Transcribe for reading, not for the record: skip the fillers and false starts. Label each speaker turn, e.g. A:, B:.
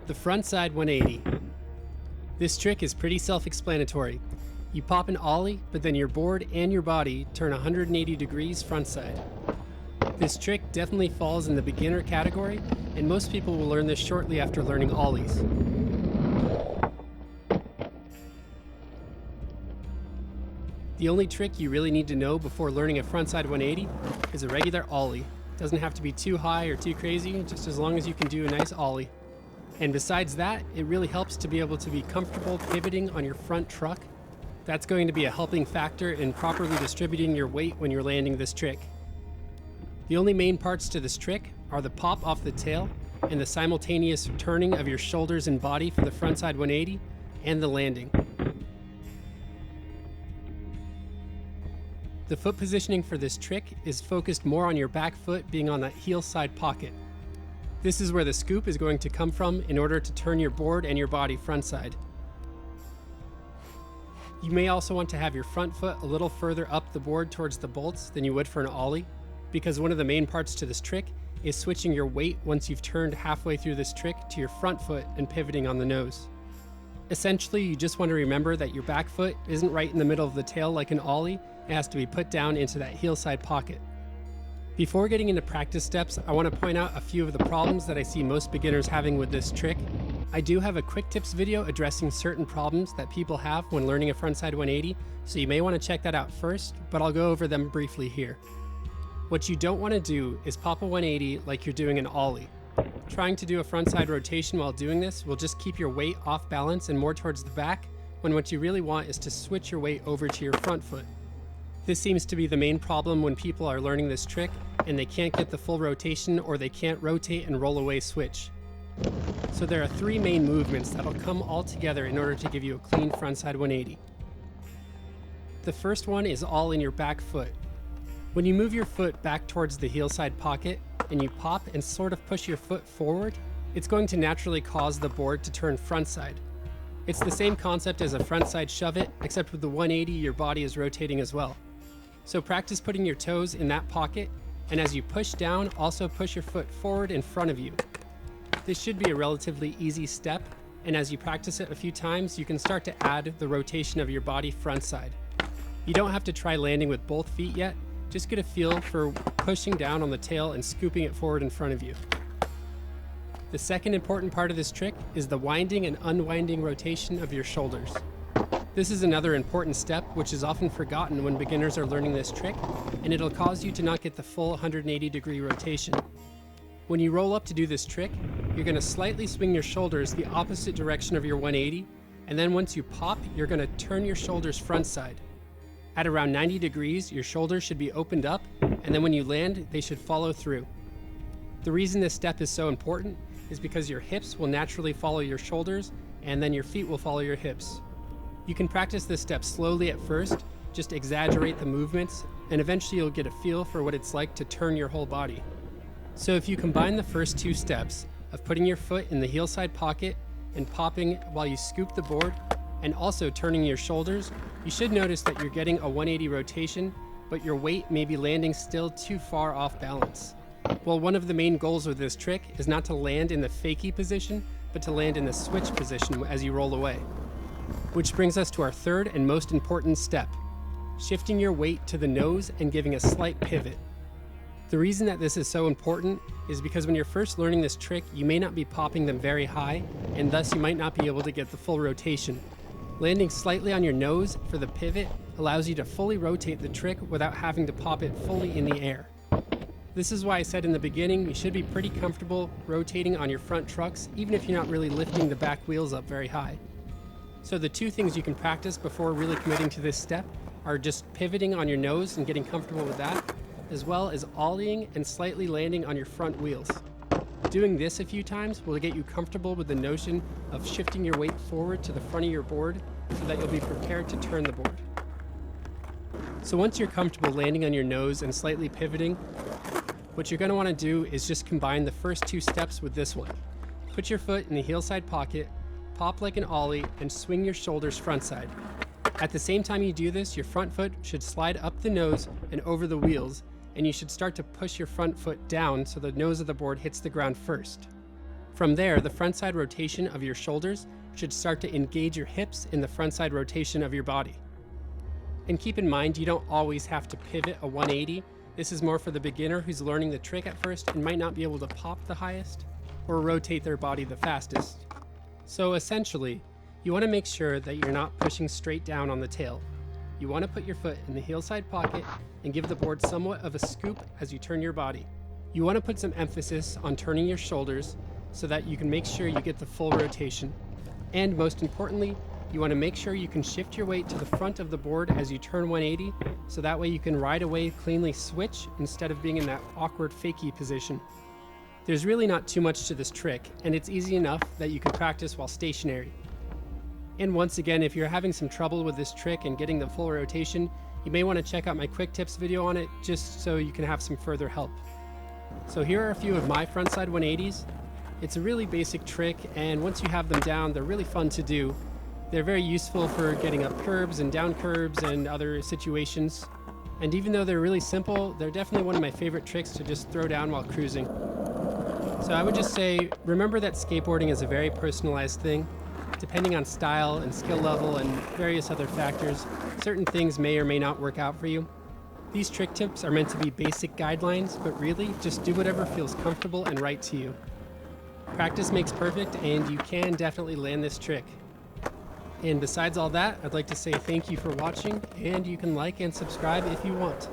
A: The Frontside 180. This trick is pretty self-explanatory. You pop an ollie, but then your board and your body turn 180 degrees frontside. This trick definitely falls in the beginner category, and most people will learn this shortly after learning ollies. The only trick you really need to know before learning a frontside 180 is a regular ollie. It doesn't have to be too high or too crazy, just as long as you can do a nice ollie. And besides that, it really helps to be able to be comfortable pivoting on your front truck. That's going to be a helping factor in properly distributing your weight when you're landing this trick. The only main parts to this trick are the pop off the tail and the simultaneous turning of your shoulders and body for the frontside 180 and the landing. The foot positioning for this trick is focused more on your back foot being on that heel side pocket. This is where the scoop is going to come from in order to turn your board and your body frontside. You may also want to have your front foot a little further up the board towards the bolts than you would for an ollie, because one of the main parts to this trick is switching your weight once you've turned halfway through this trick to your front foot and pivoting on the nose. Essentially, you just want to remember that your back foot isn't right in the middle of the tail like an ollie. It has to be put down into that heel side pocket. Before getting into practice steps, I want to point out a few of the problems that I see most beginners having with this trick. I do have a quick tips video addressing certain problems that people have when learning a frontside 180, so you may want to check that out first, but I'll go over them briefly here. What you don't want to do is pop a 180 like you're doing an ollie. Trying to do a frontside rotation while doing this will just keep your weight off balance and more towards the back, when what you really want is to switch your weight over to your front foot. This seems to be the main problem when people are learning this trick and they can't get the full rotation or they can't rotate and roll away switch. So there are three main movements that'll come all together in order to give you a clean frontside 180. The first one is all in your back foot. When you move your foot back towards the heel side pocket and you pop and sort of push your foot forward, it's going to naturally cause the board to turn frontside. It's the same concept as a frontside shove it, except with the 180 your body is rotating as well. So practice putting your toes in that pocket, and as you push down, also push your foot forward in front of you. This should be a relatively easy step, and as you practice it a few times, you can start to add the rotation of your body frontside. You don't have to try landing with both feet yet, just get a feel for pushing down on the tail and scooping it forward in front of you. The second important part of this trick is the winding and unwinding rotation of your shoulders. This is another important step which is often forgotten when beginners are learning this trick, and it'll cause you to not get the full 180 degree rotation. When you roll up to do this trick, you're going to slightly swing your shoulders the opposite direction of your 180, and then once you pop, you're going to turn your shoulders front side. At around 90 degrees, your shoulders should be opened up, and then when you land, they should follow through. The reason this step is so important is because your hips will naturally follow your shoulders, and then your feet will follow your hips. You can practice this step slowly at first, just exaggerate the movements, and eventually you'll get a feel for what it's like to turn your whole body. So if you combine the first two steps of putting your foot in the heel side pocket and popping while you scoop the board, and also turning your shoulders, you should notice that you're getting a 180 rotation, but your weight may be landing still too far off balance. Well, one of the main goals with this trick is not to land in the fakie position, but to land in the switch position as you roll away. Which brings us to our third and most important step, shifting your weight to the nose and giving a slight pivot. The reason that this is so important is because when you're first learning this trick, you may not be popping them very high, and thus you might not be able to get the full rotation. Landing slightly on your nose for the pivot allows you to fully rotate the trick without having to pop it fully in the air. This is why I said in the beginning, you should be pretty comfortable rotating on your front trucks, even if you're not really lifting the back wheels up very high. So the two things you can practice before really committing to this step are just pivoting on your nose and getting comfortable with that, as well as ollieing and slightly landing on your front wheels. Doing this a few times will get you comfortable with the notion of shifting your weight forward to the front of your board so that you'll be prepared to turn the board. So once you're comfortable landing on your nose and slightly pivoting, what you're going to want to do is just combine the first two steps with this one. Put your foot in the heel side pocket, pop like an ollie, and swing your shoulders front side. At the same time you do this, your front foot should slide up the nose and over the wheels, and you should start to push your front foot down so the nose of the board hits the ground first. From there, the frontside rotation of your shoulders should start to engage your hips in the frontside rotation of your body. And keep in mind, you don't always have to pivot a 180. This is more for the beginner who's learning the trick at first and might not be able to pop the highest or rotate their body the fastest. So essentially, you want to make sure that you're not pushing straight down on the tail. You want to put your foot in the heel side pocket and give the board somewhat of a scoop as you turn your body. You want to put some emphasis on turning your shoulders so that you can make sure you get the full rotation. And most importantly, you want to make sure you can shift your weight to the front of the board as you turn 180, so that way you can right away cleanly switch instead of being in that awkward fakie position. There's really not too much to this trick, and it's easy enough that you can practice while stationary. And once again, if you're having some trouble with this trick and getting the full rotation, you may want to check out my quick tips video on it just so you can have some further help. So here are a few of my frontside 180s. It's a really basic trick, and once you have them down, they're really fun to do. They're very useful for getting up curbs and down curbs and other situations. And even though they're really simple, they're definitely one of my favorite tricks to just throw down while cruising. So I would just say, remember that skateboarding is a very personalized thing. Depending on style and skill level and various other factors, certain things may or may not work out for you. These trick tips are meant to be basic guidelines, but really just do whatever feels comfortable and right to you. Practice makes perfect, and you can definitely land this trick. And besides all that, I'd like to say thank you for watching, and you can like and subscribe if you want.